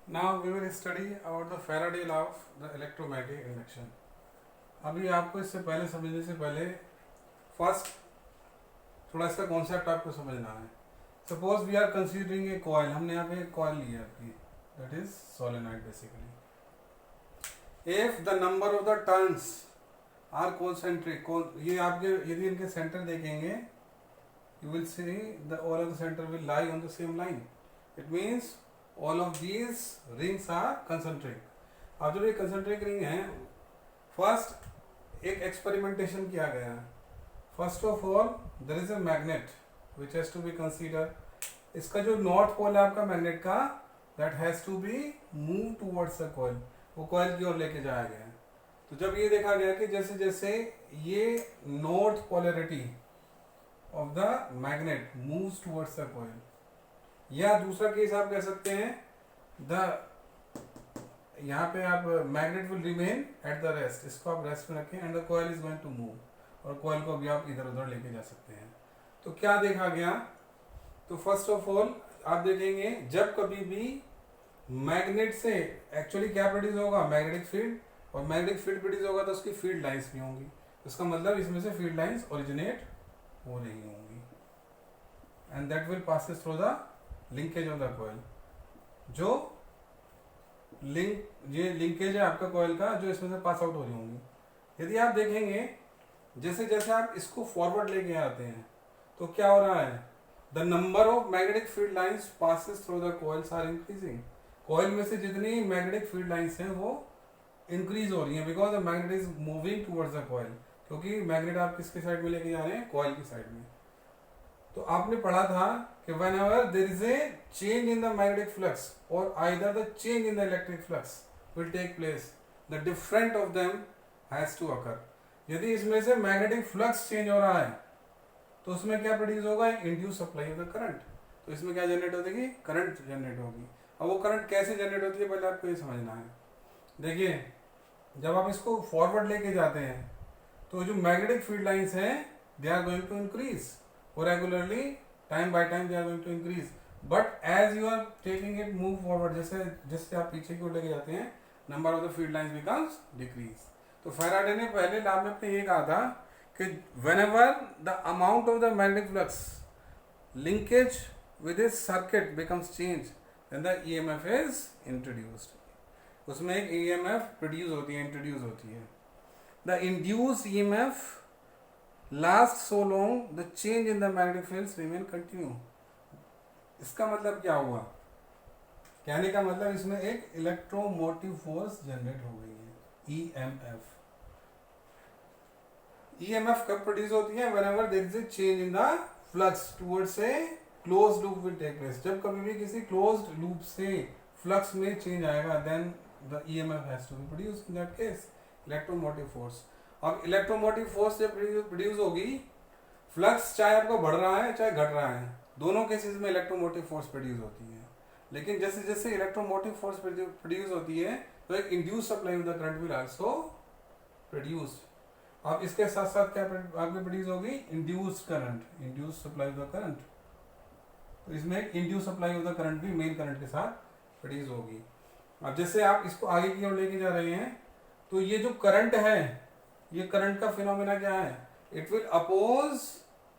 Now we will study about the Faraday law of the electromagnetic induction. अभी आपको इससे पहले समझने से पहले फर्स्ट थोड़ा इसका कॉन्सेप्ट आपको समझना है. Suppose we are considering a coil. हमने यहाँ पे एक कॉइल लिया आपकी, that is solenoid basically. If the number of the turns are concentric, ये आपके यदि इनके सेंटर देखेंगे, you will see the all of the center will lie on the same line. It means all of these rings are concentric. अब जब ये concentric ring है, first एक एक्सपेरिमेंटेशन किया गया है. First of all there is a magnet which has to be consider. इसका जो नॉर्थ पोल है आपका मैग्नेट का, that has to be move towards the coil. वो कॉइल की ओर लेके जाया गया. तो जब ये देखा गया कि जैसे जैसे ये north polarity of the magnet moves towards the coil, या दूसरा केस आप कह सकते हैं यहाँ पे आप magnet will remain at the rest. इसको आप रेस्ट में रखें and the coil is going to move, और कॉइल को भी आप इधर उधर लेके जा सकते हैं. तो क्या देखा गया? तो फर्स्ट ऑफ ऑल आप देखेंगे जब कभी भी मैग्नेट से एक्चुअली क्या प्रोड्यूस होगा, मैग्नेटिक फील्ड, और मैग्नेटिक फील्ड प्रोड्यूस होगा तो उसकी फील्ड लाइंस भी होंगी. इसका मतलब इसमें से फील्ड लाइंस ओरिजिनेट हो रही होंगी and that will passes through the linkage of the coil. जो ये लिंकेज है आपका कॉइल का, जो इसमें से पास आउट हो रही होंगी. यदि आप देखेंगे जैसे जैसे आप इसको फॉरवर्ड लेके आते हैं तो क्या हो रहा है, the number of magnetic field lines passes through the coils are increasing. Coil में से जितनी मैग्नेटिक फील्ड लाइंस हैं वो इंक्रीज हो रही हैं, because the magnet is moving towards the coil. क्योंकि मैग्नेट आप किसके साइड में लेके जा रहे हैं, कॉइल की साइड में. तो आपने पढ़ा था कि whenever there is a change in the magnetic flux or either the change in the electric flux will take place, the different of them has to occur. यदि इसमें से मैग्नेटिक फ्लक्स चेंज हो रहा है तो उसमें क्या प्रोड्यूस होगा, induce supply of the current. तो इसमें क्या जनरेट होगी, करंट जनरेट होगी. अब वो करंट कैसे जनरेट होती है पहले आपको ये समझना है. देखिए जब आप इसको फॉरवर्ड लेके जाते हैं तो जो मैग्नेटिक फील्ड लाइंस हैं they are going to increase regularly, time by time they are going to increase. But as you are taking it move forward, जैसे जैसे आप पीछे की ओर लेके जाते हैं, number of the field lines becomes decrease. तो फैराडे ने पहले लॉ में अपने ये कहा था कि whenever the amount of the magnetic flux linkage with this circuit becomes changed, then the EMF is introduced. उसमें एक EMF produce होती है, introduce होती है. The induced EMF last so long the change in the magnetic fields remain continue. इसका मतलब क्या हुआ, कहने का मतलब इसमें एक इलेक्ट्रोमोटिव फोर्स जनरेट हो गई है, EMF. EMF कब प्रोड्यूस होती है, whenever there is a change in the flux towards a closed loop will take place. जब कभी भी किसी closed loop से flux में change आएगा, then the EMF has to be produced. In that case electromotive force. अब electromotive force जब produce होगी, फ्लक्स चाहे आपको बढ़ रहा है चाहे घट रहा है, दोनों केसेस में इलेक्ट्रोमोटिव फोर्स प्रोड्यूस होती है. लेकिन जैसे जैसे इलेक्ट्रोमोटिव फोर्स प्रोड्यूस होती है तो एक induce supply of the current will also produce. अब इसके साथ साथ क्या आपकी प्रोड्यूस होगी, induced current, induce supply of the current. तो इसमें एक induce supply of the current भी मेन करंट के साथ प्रोड्यूस होगी. अब जैसे आप इसको आगे की ओर लेके जा रहे हैं तो ये जो करंट है, ये करंट का फिनोमेना क्या है, it will oppose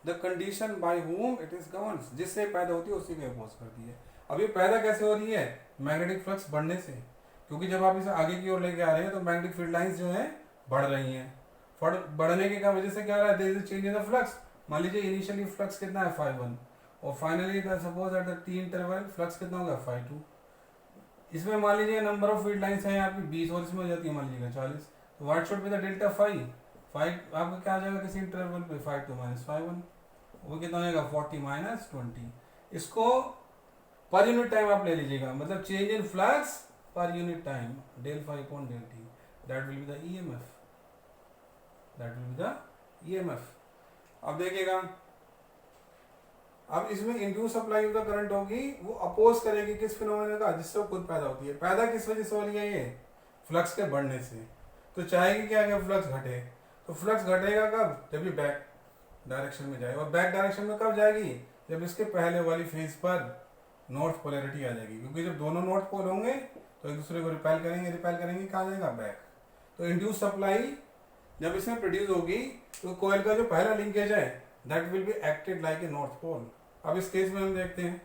the condition by whom it is governs. जिससे पैदा होती है उसी को अपोज करती है. अब ये पैदा कैसे हो रही है, मैग्नेटिक फ्लक्स बढ़ने से. क्योंकि जब आप इसे आगे की ओर लेके आ रहे हैं तो मैग्नेटिक फील्ड लाइंस जो है बढ़ रही हैं. बढ़ने की वजह से क्या हो रहा है, there is change in the flux. मान लीजिए इनिशियली फ्लक्स कितना है, φ1, और finally suppose at the T interval flux कितना होगा, φ2. इसमें मान लीजिए नंबर ऑफ फील्ड लाइंस हैं आपकी 20 और इसमें हो जाती है मान लीजिए 40. तो what should be the delta phi आपका क्या आ जाएगा किसी इंटरवल पे, φ2 माइनस φ1, वो कितना होगा 40 माइनस 20. इसको पर यूनिट टाइम आप ले लीजिएगा, मतलब change in flux per unit time, del phi upon del T, that will be the EMF, that will be the EMF. अब देखिएगा, अब इसमें induce supply of the current होगी, वो अपोज करेगी किस फिनोमेना का, जिससे वो खुद पैदा होती है. पैदा किस वजह से हो रही है, ये फ्लक्स के बढ़ने से. तो चाहेगी क्या कि फ्लक्स घटे. तो फ्लक्स घटेगा कब, जब ये बैक डायरेक्शन में जाएगा. और बैक डायरेक्शन में कब जाएगी, जब इसके पहले वाली फेज पर नॉर्थ पोलैरिटी आ जाएगी, क्योंकि जब दोनों नॉर्थ पोल होंगे तो एक दूसरे को रिपेल करेंगे कहाँ जाएगा, बैक। तो इंड्यूस सप्लाई जब इसमें प्रोड्यूस होगी तो कोयल का जो पहला लिंकेज है that will be acted like a north pole. अब इस केस में हम देखते हैं,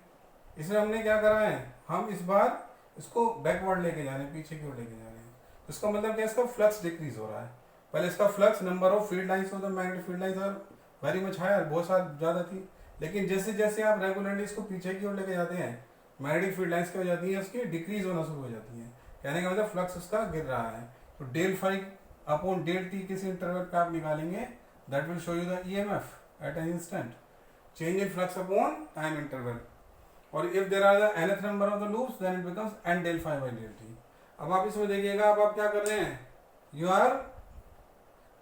इसमें हमने क्या करा है, हम इस बार इसको बैकवर्ड लेके जा रहे हैं, पीछे की ओर लेके जा रहे हैं। तो इसका मतलब क्या, इसका फ्लक्स डिक्रीज हो रहा है। पहले इसका flux, number of field lines of the magnetic field lines are very much higher, बहुत सारी ज़्यादा थी। लेकिन जैसे जैसे आप रेगुलरली इसको पीछे की ओर लेके जाते हैं, मैग्नेटिक फील्ड लाइंस क्या हो जाती है, उसकी डिक्रीज होना शुरू हो जाती है। कहने का मतलब फ्लक्स उसका गिर रहा है। तो del phi upon del t किसी इंटरवल पे आप निकालेंगे, that will show you the EMF at an instant, change in flux upon time interval. और if there are the nth number of the loops then it becomes n del phi by del t। अब आप इसमें देखिएगा, अब आप क्या कर रहे हैं, you are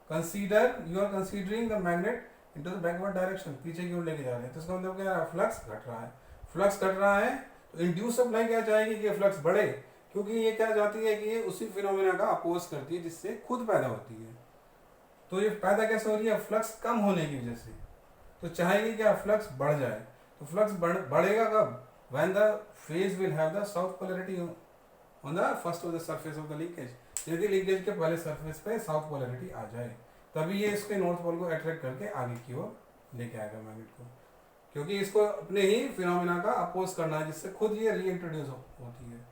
considering the magnet into the backward direction, पीछे की ओर लेके जा रहे हैं। तो इसका मतलब क्या है, फ्लक्स घट रहा है। फ्लक्स घट रहा है तो इंड्यूस सप्लाई क्या चाहेगी कि फ्लक्स बढ़े, क्योंकि ये क्या चाहती है कि ये उसी फिनोमेना का अपोज करती है जिससे खुद पैदा होती है। तो ये पैदा कैसे हो रही है, फ्लक्स कम होने की वजह से। तो चाहेगी क्या, फ्लक्स बढ़ जाए। तो फ्लक्स बढ़ेगा कब, when the phase will have the south polarity on the first of the surface of the leakage. यदि लीकेज के पहले सरफेस पे साउथ पोलैरिटी आ जाए, तभी ये इसके नॉर्थ पोल को अट्रैक्ट करके आगे की ओर लेके आएगा मैग्नेट को, क्योंकि इसको अपने ही फिनोमेना का अपोज करना है जिससे खुद ये रीइंट्रोड्यूस होती है।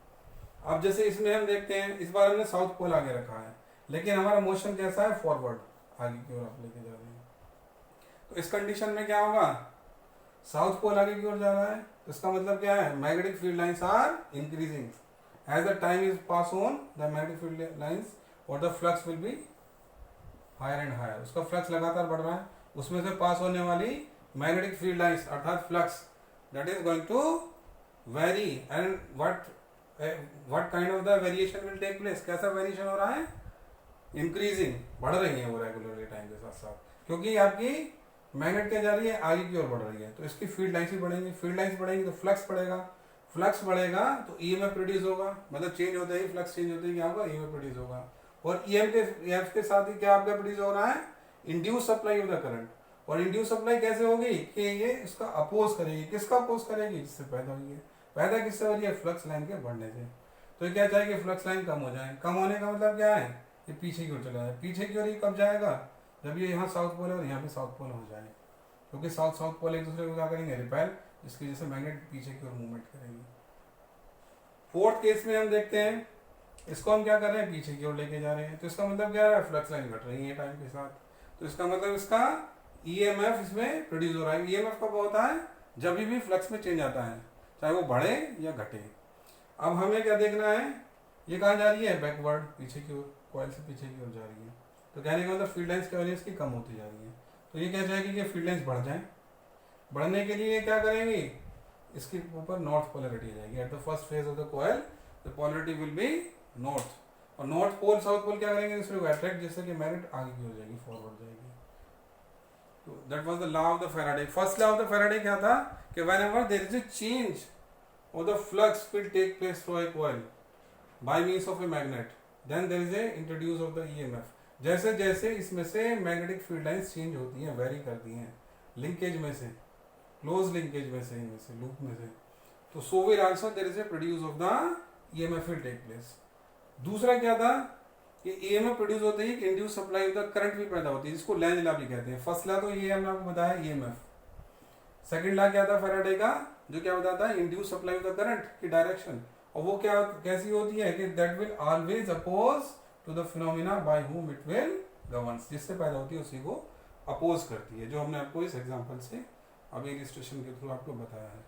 अब जैसे इसमें हम देखते हैं, इस बार हमने साउथ पोल आगे रखा है, लेकिन हमारा मोशन कैसा है, फॉरवर्ड, आगे की ओर आप लेके जा रहे हैं। तो इस कंडीशन में क्या होगा, साउथ पोल आगे की ओर जा रहा है, तो इसका मतलब क्या है, magnetic field lines are increasing as the time is pass on the magnetic field lines, और the flux will be higher and higher. उसका फ्लक्स लगातार बढ़ रहा है, उसमें से पास होने वाली मैग्नेटिक फील्ड लाइंस अर्थात flux that is going to vary, and what kind of the variation will take place, कैसा वेरिएशन हो रहा है, इंक्रीजिंग, बढ़ रही है वो रेगुलरली टाइम के साथ साथ, क्योंकि आपकी मैग्नेट क्या जा रही है, आगे की ओर बढ़ रही है। तो इसकी फील्ड लाइंस भी बढ़ेंगी, फील्ड लाइंस बढ़ेंगी तो फ्लक्स बढ़ेगा, फ्लक्स बढ़ेगा तो ईएमएफ प्रोड्यूस होगा, मतलब चेंज होते ही फ्लक्स चेंज होते ही क्या होगा, ईएमएफ प्रोड्यूस होगा। और ईएमएफ के साथ ही क्या आपका प्रोड्यूस हो रहा है, induce supply of the current. और इंड्यूस सप्लाई कैसे होगी कि ये इसका अपोज करेगी, किसका अपोज करेगी, जिससे पैदा हुई है। पैदा किससे हो रही है, फ्लक्स लाइन के बढ़ने से। तो ये क्या चाहिए, फ्लक्स लाइन कम हो जाए। कम होने का मतलब क्या है, ये पीछे की ओर चला जाए। पीछे की ओर ये कब जाएगा, जब ये यहाँ साउथ पोल है और यहाँ पे साउथ पोल हो जाए, क्योंकि साउथ पोल एक दूसरे को क्या करेंगे, रिपेल, जिसकी वजह से मैग्नेट पीछे की ओर मूवमेंट करेंगे। फोर्थ केस में हम देखते हैं, इसको हम क्या कर रहे हैं, पीछे की ओर लेके जा रहे हैं। तो इसका मतलब क्या है, फ्लक्स लाइन घट रही है टाइम के साथ। तो इसका मतलब इसका ईएमएफ इसमें प्रोड्यूस हो रहा है। ईएमएफ कब होता है, जब भी फ्लक्स में चेंज आता है, चाहे वो बढ़े या घटे। अब हमें क्या देखना है, ये कहाँ जा रही है, बैकवर्ड, पीछे की ओर, कॉइल से पीछे की ओर जा रही है। तो कहने का मतलब फील्ड लाइंस क्या हो रही है, इसकी कम होती जा रही है। तो ये क्या चाहेगी कि फील्ड लाइंस बढ़ जाए। बढ़ने के लिए क्या करेंगे, इसके ऊपर नॉर्थ पोलैरिटी आ जाएगी। At the first phase of the coil the polarity will be north, और नॉर्थ पोल साउथ पोल क्या करेंगे, दूसरे को अट्रैक्ट, जिससे कि मैग्नेट आगे की ओर जाएगी, फॉरवर्ड जाएगी। तो that was the law of the Faraday. First law of the Faraday क्या था कि whenever there is a change of the flux will take place through a coil by means of a magnet, then there is a introduce of the EMF. जैसे जैसे इसमें से magnetic field lines change होती हैं, very करती हैं linkage में से, क्लोज लिंकेज में से, इनमें से, लूप में से, तो so will also there is a produce of the EMF will take place. दूसरा क्या था कि ईएमएफ प्रोड्यूस होते ही induce supply of the current भी पैदा होती है, जिसको लेंज लॉ भी कहते हैं। फर्स्ट लॉ तो ये हमने आपको बताया ईएमएफ। सेकंड लॉ क्या था फैराडे का, जो क्या बताता है, induce supply of the current की डायरेक्शन। और वो क्या कैसी होती है कि that will always oppose to the phenomena by whom it will governs, जिससे पैदा होती है उसी को अपोज करती है, जो हमने आपको इस एग्जांपल से अभी इलस्ट्रेशन के थ्रू आपको बताया है।